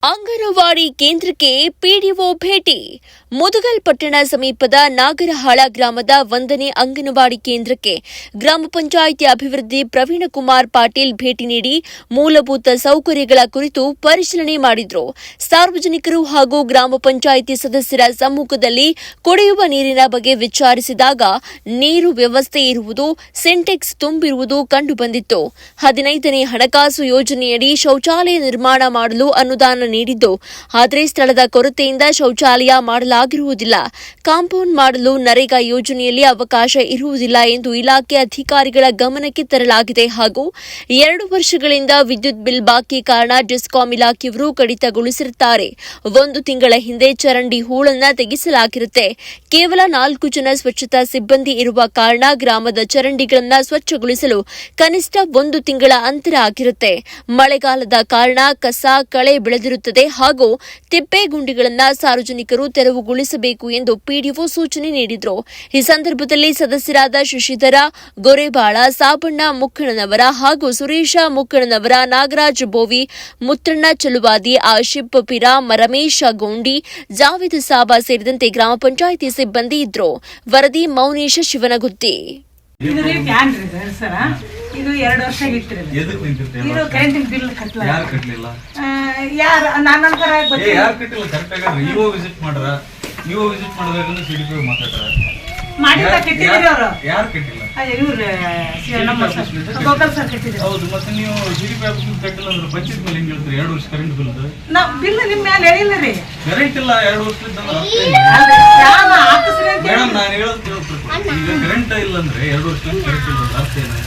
ಅಂಗನವಾಡಿ ಕೇಂದ್ರಕ್ಕೆ ಪಿಡಿಒ ಭೇಟಿ. ಮುದಗಲ್ ಪಟ್ಟಣ ಸಮೀಪದ ನಾಗರಹಾಳ ಗ್ರಾಮದ 1ನೇ ಅಂಗನವಾಡಿ ಕೇಂದ್ರಕ್ಕೆ ಗ್ರಾಮ ಪಂಚಾಯಿತಿ ಅಭಿವೃದ್ಧಿ ಪ್ರವೀಣಕುಮಾರ್ ಪಾಟೀಲ್ ಭೇಟಿ ನೀಡಿ ಮೂಲಭೂತ ಸೌಕರ್ಯಗಳ ಕುರಿತು ಪರಿಶೀಲನೆ ಮಾಡಿದರು. ಸಾರ್ವಜನಿಕರು ಹಾಗೂ ಗ್ರಾಮ ಪಂಚಾಯಿತಿ ಸದಸ್ಯರ ಸಮ್ಮುಖದಲ್ಲಿ ಕುಡಿಯುವ ನೀರಿನ ಬಗ್ಗೆ ವಿಚಾರಿಸಿದಾಗ ನೀರು ವ್ಯವಸ್ಥೆ ಇರುವುದು, ಸಿಂಟೆಕ್ಸ್ ತುಂಬಿರುವುದು ಕಂಡುಬಂದಿತ್ತು. 15ನೇ ಹಣಕಾಸು ಯೋಜನೆಯಡಿ ಶೌಚಾಲಯ ನಿರ್ಮಾಣ ಮಾಡಲು ಅನುದಾನ ನೀಡಿದ್ದು, ಆದರೆ ಸ್ಥಳದ ಕೊರತೆಯಿಂದ ಶೌಚಾಲಯ ಮಾಡಲಾಗಿರುವುದಿಲ್ಲ. ಕಾಂಪೌಂಡ್ ಮಾಡಲು ನರೇಗಾ ಯೋಜನೆಯಲ್ಲಿ ಅವಕಾಶ ಇರುವುದಿಲ್ಲ ಎಂದು ಇಲಾಖೆ ಅಧಿಕಾರಿಗಳ ಗಮನಕ್ಕೆ ತರಲಾಗಿದೆ. ಹಾಗೂ 2 ವರ್ಷಗಳಿಂದ ವಿದ್ಯುತ್ ಬಿಲ್ ಬಾಕಿ ಕಾರಣ ಡಿಸ್ಕಾಂ ಇಲಾಖೆಯವರು ಕಡಿತಗೊಳಿಸಿರುತ್ತಾರೆ. 1 ತಿಂಗಳ ಹಿಂದೆ ಚರಂಡಿ ಹೂಳನ್ನ ತೆಗೆಸಲಾಗಿರುತ್ತೆ. ಕೇವಲ 4 ಜನ ಸ್ವಚ್ಛತಾ ಸಿಬ್ಬಂದಿ ಇರುವ ಕಾರಣ ಗ್ರಾಮದ ಚರಂಡಿಗಳನ್ನು ಸ್ವಚ್ಛಗೊಳಿಸಲು ಕನಿಷ್ಠ 1 ತಿಂಗಳ ಅಂತರ ಆಗಿರುತ್ತೆ. ಮಳೆಗಾಲದ ಕಾರಣ ಕಸ ಕಳೆ ಬೆಳೆದಿರುತ್ತದೆ ಹಾಗೂ ತಿಪ್ಪೆ ಗುಂಡಿಗಳನ್ನು ಸಾರ್ವಜನಿಕರು ತೆರವುಗೊಳಿಸಬೇಕು ಎಂದು ಪಿಡಿಒ ಸೂಚನೆ ನೀಡಿದರು. ಈ ಸಂದರ್ಭದಲ್ಲಿ ಸದಸ್ಯರಾದ ಶಶಿಧರ ಗೊರೆಬಾಳ, ಸಾಬಣ್ಣ ಮುಕ್ಕಣ್ಣನವರ ಹಾಗೂ ಸುರೇಶ ಮುಕ್ಕಣ್ಣನವರ, ನಾಗರಾಜ್ ಬೋವಿ, ಮುತ್ತಣ್ಣ ಚಲುವಾದಿ, ಆಶಿಫ್ ಪಿರಾ, ರಮೇಶ್ ಗೋಂಡಿ, ಜಾವೇದ್ ಸಾಬಾ ಸೇರಿದಂತೆ ಗ್ರಾಮ ಪಂಚಾಯಿತಿ ಸಿಬ್ಬಂದಿ ಇದ್ದರು. ವರದಿ ಮೌನೇಶ ಶಿವನಗುತ್ತಿ. ಇದು 2 ವರ್ಷ ಇದು ಕರೆಂಟಿನ ಬಿಲ್ ಕಟ್ಟಲಿಲ್ಲ. ಯಾರು ನಾನು ಕಟ್ಟಿಲ್ಲ ಕರೆಕ್ಟ್ ಆಗಿ ಇಒ ವಿಸಿಟ್ ಮಾಡ್ರ, ಇಒ ವಿಸಿಟ್ ಮಾಡಬೇಕಂದ್ರೆ ಸಿಡಿಪಿ ಮಾತಾಡ್ರ ಮಾಡಿಲ್ಲ, ಕಟ್ಟಿದ್ರಿ ಅವರು. ಯಾರು ಕಟ್ಟಿಲ್ಲ? ಗೋಪಾಲ್ ಸರ್ ಕಟ್ಟಿದ್ರು. ಹೌದು, ಮತ್ತೆ ನೀವು ಸಿಡಿಪಿ ಆಫೀಸ್ ಕಟ್ಟಿಲ್ಲ ಅಂದ್ರೆ ಪಂಚಾಯತ್ ಮೇಲೆ ಹೆಂಗ್ ಹೇಳ್ತೀರಿ? 2 ವರ್ಷ ಕರೆಂಟ್ ಬಿಲ್ ಬಿಲ್ ನಿಮ್ ಮೇಲೆ ಹೇಳಿಲ್ಲ ರೀ. ಕರೆಂಟ್ ಇಲ್ಲ 2 ವರ್ಷದಿಂದ ಮೇಡಮ್, ನಾನು ಹೇಳೋದು ಈಗ ಕರೆಂಟ್ ಇಲ್ಲ ಅಂದ್ರೆ 2 ವರ್ಷದಿಂದ ಕರೆಂಟ್ ಇಲ್ಲ ಅರ್ಥ ಏನು?